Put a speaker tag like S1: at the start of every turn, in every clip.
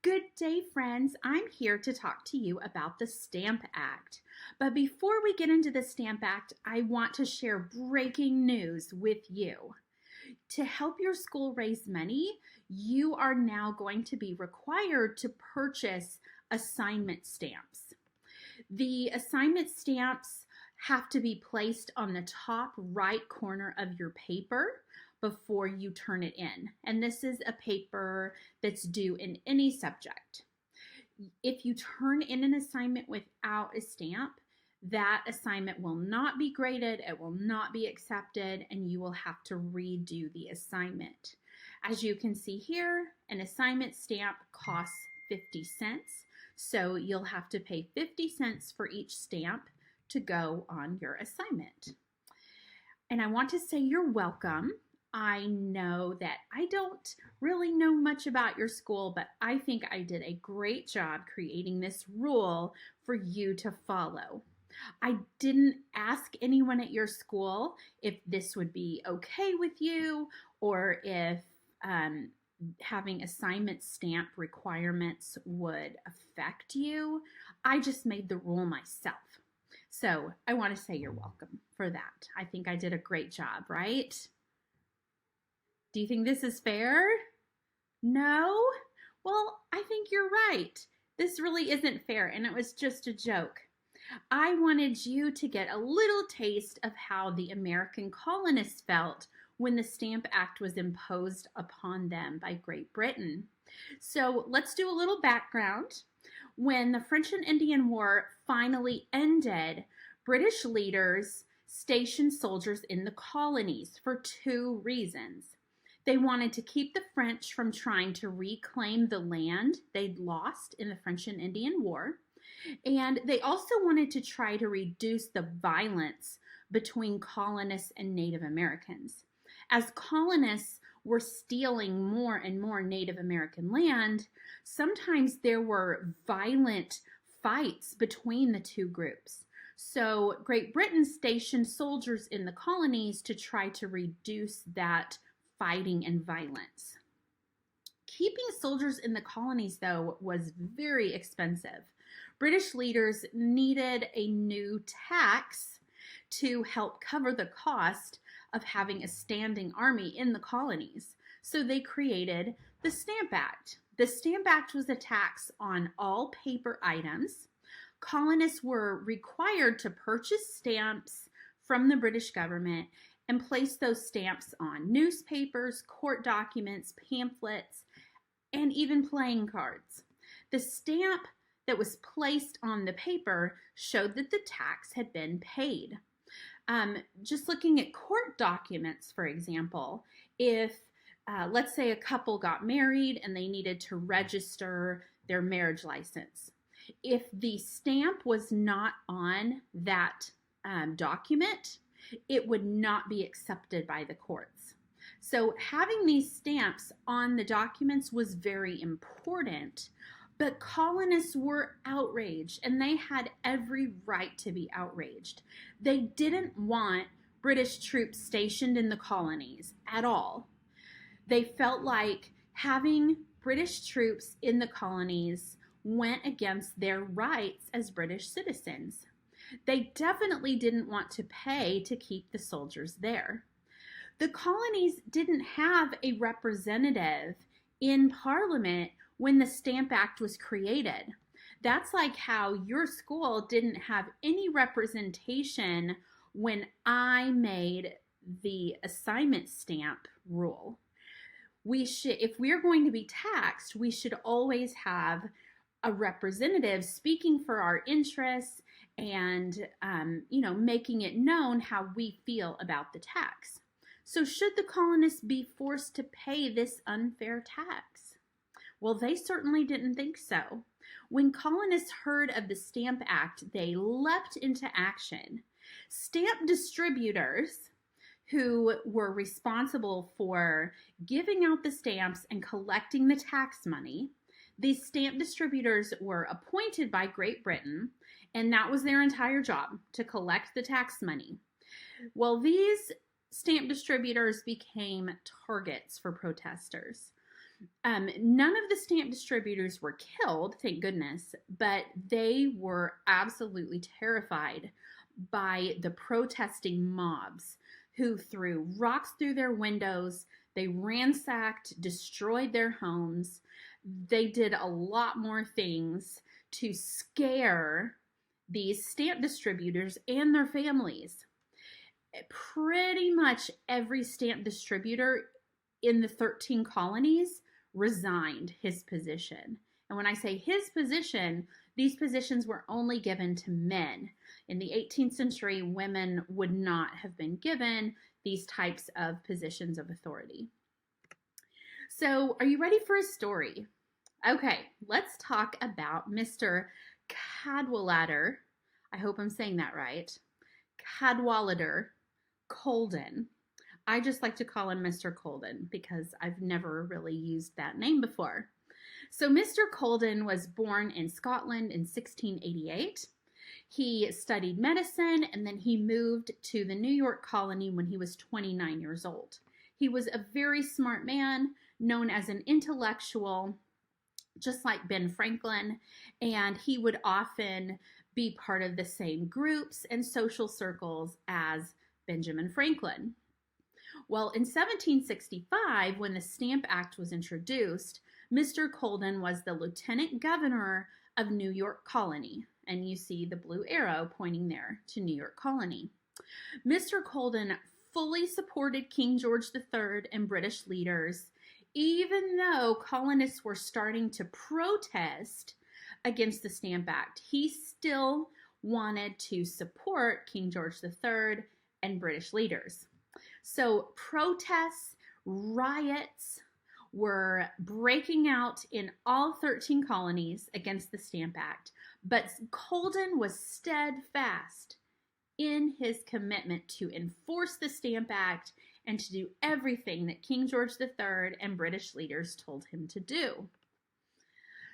S1: Good day, friends. I'm here to talk to you about the Stamp Act. But before we get into the Stamp Act, I want to share breaking news with you. To help your school raise money, you are now going to be required to purchase assignment stamps. The assignment stamps have to be placed on the top right corner of your paper before you turn it in. And this is a paper that's due in any subject. If you turn in an assignment without a stamp, that assignment will not be graded, it will not be accepted, and you will have to redo the assignment. As you can see here, an assignment stamp costs 50 cents, so you'll have to pay 50 cents for each stamp to go on your assignment. And I want to say you're welcome. I know that I don't really know much about your school, but I think I did a great job creating this rule for you to follow. I didn't ask anyone at your school if this would be okay with you or if having assignment stamp requirements would affect you. I just made the rule myself. So I want to say you're welcome for that. I think I did a great job, right? Do you think this is fair? No? Well, I think you're right. This really isn't fair, and it was just a joke. I wanted you to get a little taste of how the American colonists felt when the Stamp Act was imposed upon them by Great Britain. So let's do a little background. When the French and Indian War finally ended, British leaders stationed soldiers in the colonies for two reasons. They wanted to keep the French from trying to reclaim the land they'd lost in the French and Indian War. And they also wanted to try to reduce the violence between colonists and Native Americans. As colonists were stealing more and more Native American land, sometimes there were violent fights between the two groups. So Great Britain stationed soldiers in the colonies to try to reduce that fighting and violence. Keeping soldiers in the colonies, though, was very expensive. British leaders needed a new tax to help cover the cost of having a standing army in the colonies. So they created the Stamp Act. The Stamp Act was a tax on all paper items. Colonists were required to purchase stamps from the British government and place those stamps on newspapers, court documents, pamphlets, and even playing cards. The stamp that was placed on the paper showed that the tax had been paid. Just looking at court documents, for example, if let's say a couple got married and they needed to register their marriage license. If the stamp was not on that document, it would not be accepted by the courts. So having these stamps on the documents was very important, but colonists were outraged, and they had every right to be outraged. They didn't want British troops stationed in the colonies at all. They felt like having British troops in the colonies went against their rights as British citizens. They definitely didn't want to pay to keep the soldiers there. The colonies didn't have a representative in Parliament when the Stamp Act was created. That's like how your school didn't have any representation when I made the assignment stamp rule. If we're going to be taxed, we should always have a representative speaking for our interests and making it known how we feel about the tax. So should the colonists be forced to pay this unfair tax? Well, they certainly didn't think so. When colonists heard of the Stamp Act, they leapt into action. Stamp distributors, who were responsible for giving out the stamps and collecting the tax money, these stamp distributors were appointed by Great Britain, and that was their entire job, to collect the tax money. Well, these stamp distributors became targets for protesters. None of the stamp distributors were killed, thank goodness, but they were absolutely terrified by the protesting mobs who threw rocks through their windows. They ransacked, destroyed their homes. They did a lot more things to scare these stamp distributors and their families. Pretty much every stamp distributor in the 13 colonies resigned his position. And when I say his position, these positions were only given to men. In the 18th century, women would not have been given these types of positions of authority. So, are you ready for a story? Okay, let's talk about Mr. Cadwallader. I hope I'm saying that right. Cadwallader Colden. I just like to call him Mr. Colden because I've never really used that name before. So Mr. Colden was born in Scotland in 1688. He studied medicine and then he moved to the New York colony when he was 29 years old. He was a very smart man, known as an intellectual, just like Ben Franklin, and he would often be part of the same groups and social circles as Benjamin Franklin. Well, in 1765, when the Stamp Act was introduced, Mr. Colden was the lieutenant governor of New York Colony, and you see the blue arrow pointing there to New York Colony. Mr. Colden fully supported King George III and British leaders, even though colonists were starting to protest against the Stamp Act. He still wanted to support King George III and British leaders. So protests, riots were breaking out in all 13 colonies against the Stamp Act, but Colden was steadfast in his commitment to enforce the Stamp Act and to do everything that King George III and British leaders told him to do.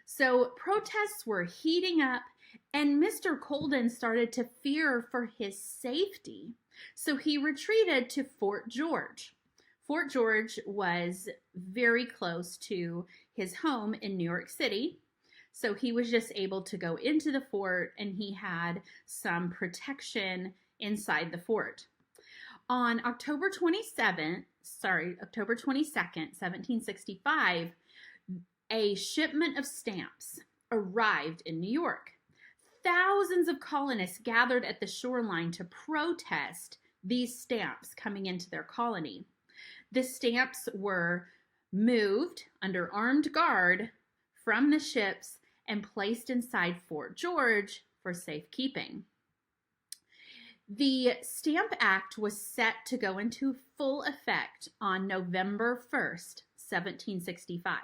S1: So protests were heating up, and Mr. Colden started to fear for his safety. So he retreated to Fort George. Fort George was very close to his home in New York City. So he was just able to go into the fort and he had some protection inside the fort. On October 22nd, 1765, a shipment of stamps arrived in New York. Thousands of colonists gathered at the shoreline to protest these stamps coming into their colony. The stamps were moved under armed guard from the ships and placed inside Fort George for safekeeping. The Stamp Act was set to go into full effect on November 1st, 1765.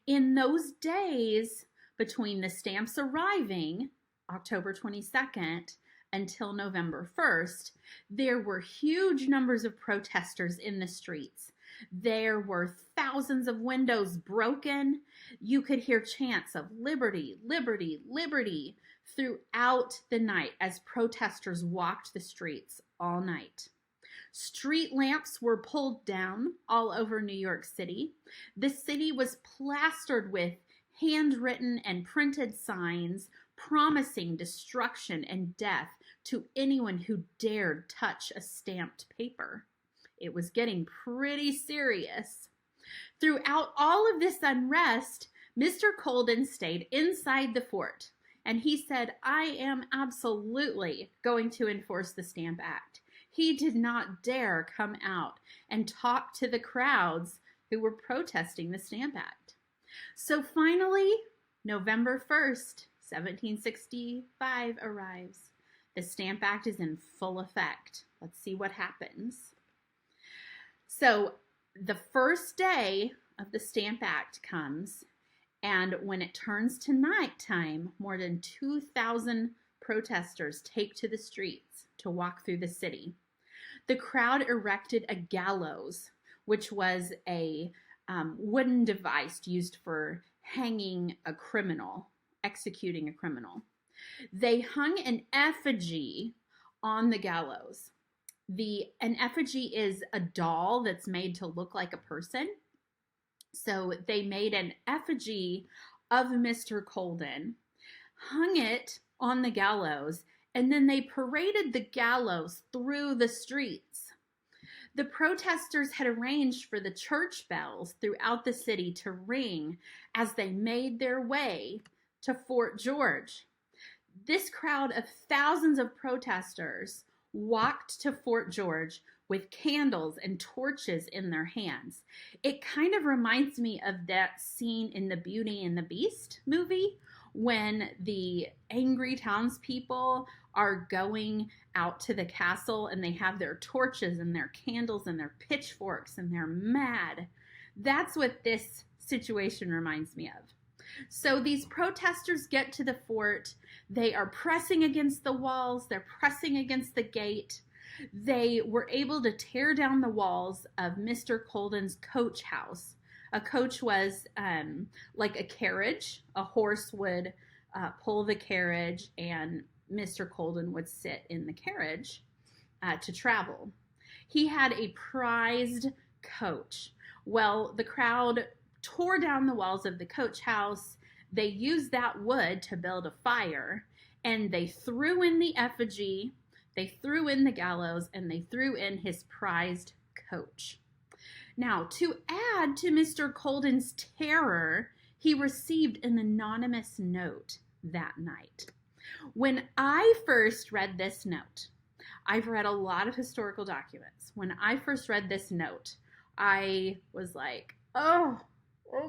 S1: In those days between the stamps arriving, October 22nd, until November 1st, there were huge numbers of protesters in the streets. There were thousands of windows broken. You could hear chants of liberty, liberty, liberty throughout the night as protesters walked the streets all night. Street lamps were pulled down all over New York City. The city was plastered with handwritten and printed signs promising destruction and death to anyone who dared touch a stamped paper. It was getting pretty serious. Throughout all of this unrest, Mr. Colden stayed inside the fort, and he said, "I am absolutely going to enforce the Stamp Act." He did not dare come out and talk to the crowds who were protesting the Stamp Act. So finally, November 1st, 1765 arrives. The Stamp Act is in full effect. Let's see what happens. So the first day of the Stamp Act comes, and when it turns to nighttime, more than 2,000 protesters take to the streets to walk through the city. The crowd erected a gallows, which was a wooden device used for hanging a criminal, executing a criminal. They hung an effigy on the gallows. An effigy is a doll that's made to look like a person. So they made an effigy of Mr. Colden, hung it on the gallows, and then they paraded the gallows through the streets. The protesters had arranged for the church bells throughout the city to ring as they made their way to Fort George. This crowd of thousands of protesters walked to Fort George with candles and torches in their hands. It kind of reminds me of that scene in the Beauty and the Beast movie when the angry townspeople are going out to the castle and they have their torches and their candles and their pitchforks and they're mad. That's what this situation reminds me of. So these protesters get to the fort. They are pressing against the walls. They're pressing against the gate. They were able to tear down the walls of Mr. Colden's coach house. A coach was like a carriage. A horse would pull the carriage, and Mr. Colden would sit in the carriage to travel. He had a prized coach. Well, the crowd tore down the walls of the coach house. They used that wood to build a fire, and they threw in the effigy, they threw in the gallows, and they threw in his prized coach. Now, to add to Mr. Colden's terror, he received an anonymous note that night. When I first read this note, I've read a lot of historical documents. When I first read this note, I was like, oh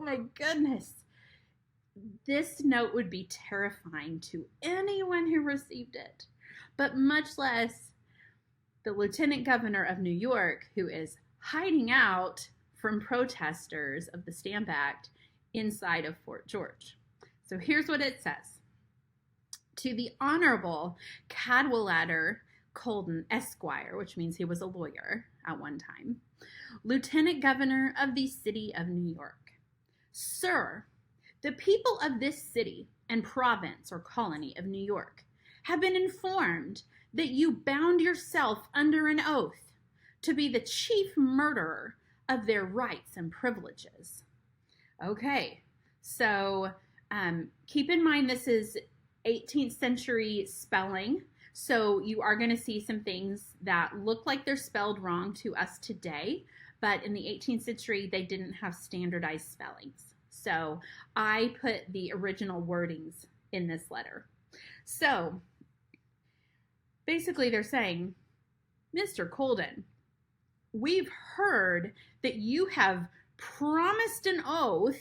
S1: my goodness. This note would be terrifying to anyone who received it, but much less the Lieutenant Governor of New York, who is hiding out from protesters of the Stamp Act inside of Fort George. So here's what it says. To the Honorable Cadwallader Colden, Esquire, which means he was a lawyer at one time, Lieutenant Governor of the City of New York. Sir, the people of this city and province or colony of New York have been informed that you bound yourself under an oath to be the chief murderer of their rights and privileges. Okay, so keep in mind this is 18th century spelling, so you are going to see some things that look like they're spelled wrong to us today, but in the 18th century they didn't have standardized spellings. So I put the original wordings in this letter. So basically they're saying, Mr. Colden, we've heard that you have promised an oath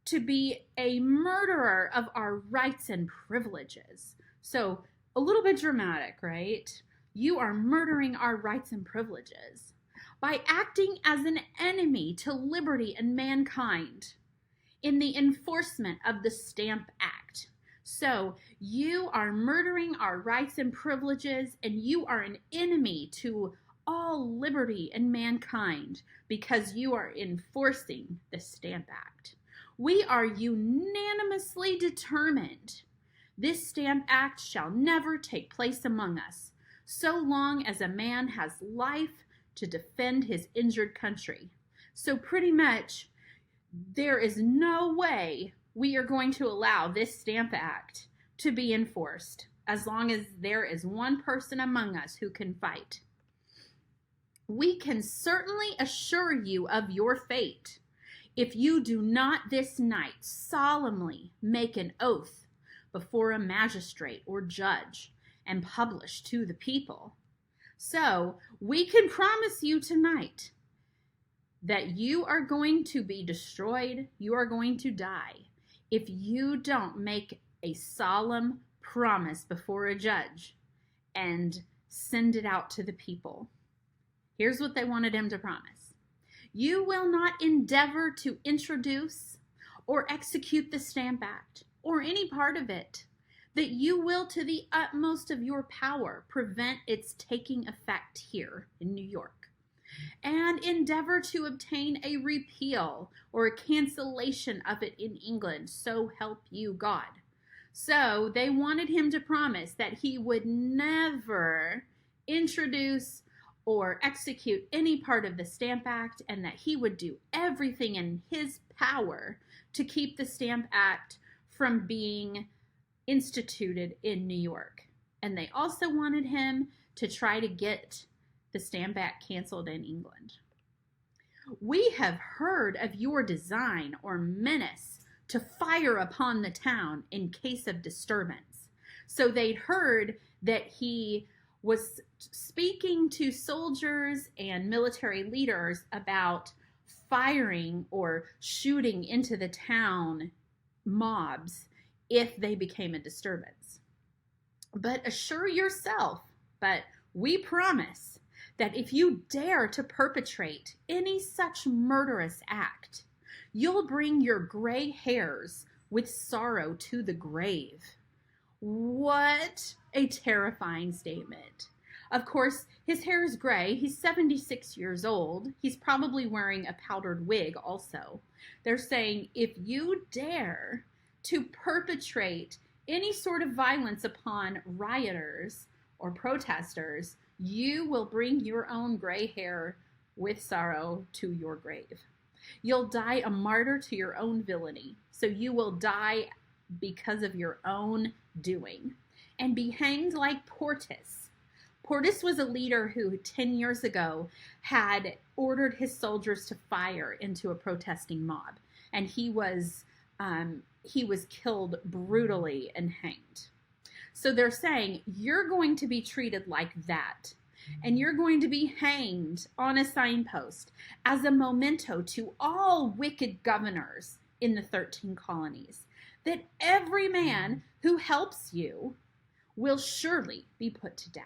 S1: to be a murderer of our rights and privileges. So a little bit dramatic, right? You are murdering our rights and privileges by acting as an enemy to liberty and mankind in the enforcement of the Stamp Act. So you are murdering our rights and privileges, and you are an enemy to all liberty and mankind because you are enforcing the Stamp Act. We are unanimously determined this Stamp Act shall never take place among us, so long as a man has life to defend his injured country. So pretty much, there is no way we are going to allow this Stamp Act to be enforced as long as there is one person among us who can fight. We can certainly assure you of your fate if you do not this night solemnly make an oath before a magistrate or judge and publish to the people. So we can promise you tonight that you are going to be destroyed, you are going to die, if you don't make a solemn promise before a judge and send it out to the people. Here's what they wanted him to promise. You will not endeavor to introduce or execute the Stamp Act or any part of it, that you will to the utmost of your power prevent its taking effect here in New York, and endeavor to obtain a repeal or a cancellation of it in England, so help you God. So they wanted him to promise that he would never introduce or execute any part of the Stamp Act, and that he would do everything in his power to keep the Stamp Act from being instituted in New York. And they also wanted him to try to get the Stamp Act canceled in England. We have heard of your design or menace to fire upon the town in case of disturbance. So they'd heard that he was speaking to soldiers and military leaders about firing or shooting into the town mobs if they became a disturbance. But assure yourself, but we promise, that if you dare to perpetrate any such murderous act, you'll bring your gray hairs with sorrow to the grave. What a terrifying statement. Of course, his hair is gray. He's 76 years old. He's probably wearing a powdered wig also. They're saying, if you dare to perpetrate any sort of violence upon rioters or protesters, you will bring your own gray hair with sorrow to your grave. You'll die a martyr to your own villainy. So you will die because of your own doing and be hanged like Portus. Portus was a leader who 10 years ago had ordered his soldiers to fire into a protesting mob, and he was killed brutally and hanged. So they're saying, you're going to be treated like that, and you're going to be hanged on a signpost as a memento to all wicked governors in the 13 colonies, that every man who helps you will surely be put to death.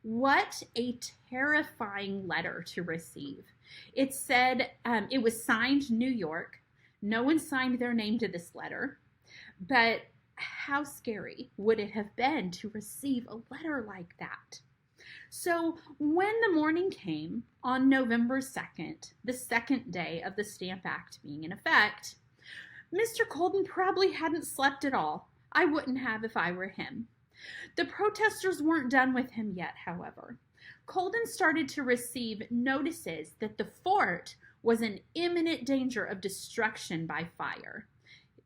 S1: What a terrifying letter to receive. It said, it was signed New York. No one signed their name to this letter, but how scary would it have been to receive a letter like that? So when the morning came on November 2nd, the second day of the Stamp Act being in effect, Mr. Colden probably hadn't slept at all. I wouldn't have if I were him. The protesters weren't done with him yet, however. Colden started to receive notices that the fort was in imminent danger of destruction by fire.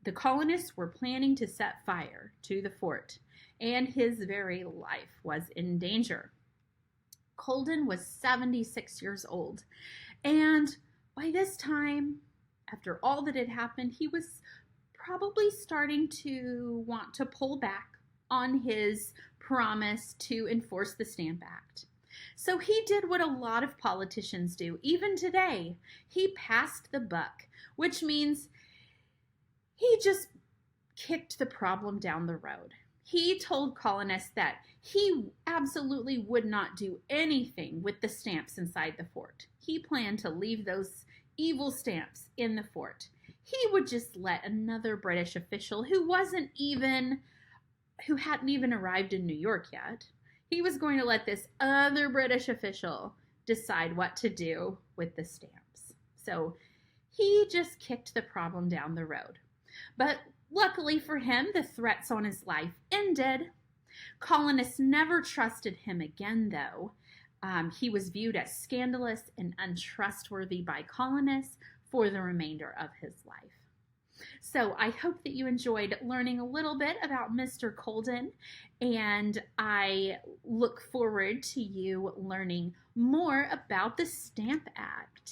S1: The colonists were planning to set fire to the fort, and his very life was in danger. Colden was 76 years old, and by this time, after all that had happened, he was probably starting to want to pull back on his promise to enforce the Stamp Act. So he did what a lot of politicians do, even today. He passed the buck, which means he just kicked the problem down the road. He told colonists that he absolutely would not do anything with the stamps inside the fort. He planned to leave those evil stamps in the fort. He would just let another British official who hadn't even arrived in New York yet, he was going to let this other British official decide what to do with the stamps. So he just kicked the problem down the road. But luckily for him, the threats on his life ended. Colonists never trusted him again, though. He was viewed as scandalous and untrustworthy by colonists for the remainder of his life. So I hope that you enjoyed learning a little bit about Mr. Colden, and I look forward to you learning more about the Stamp Act.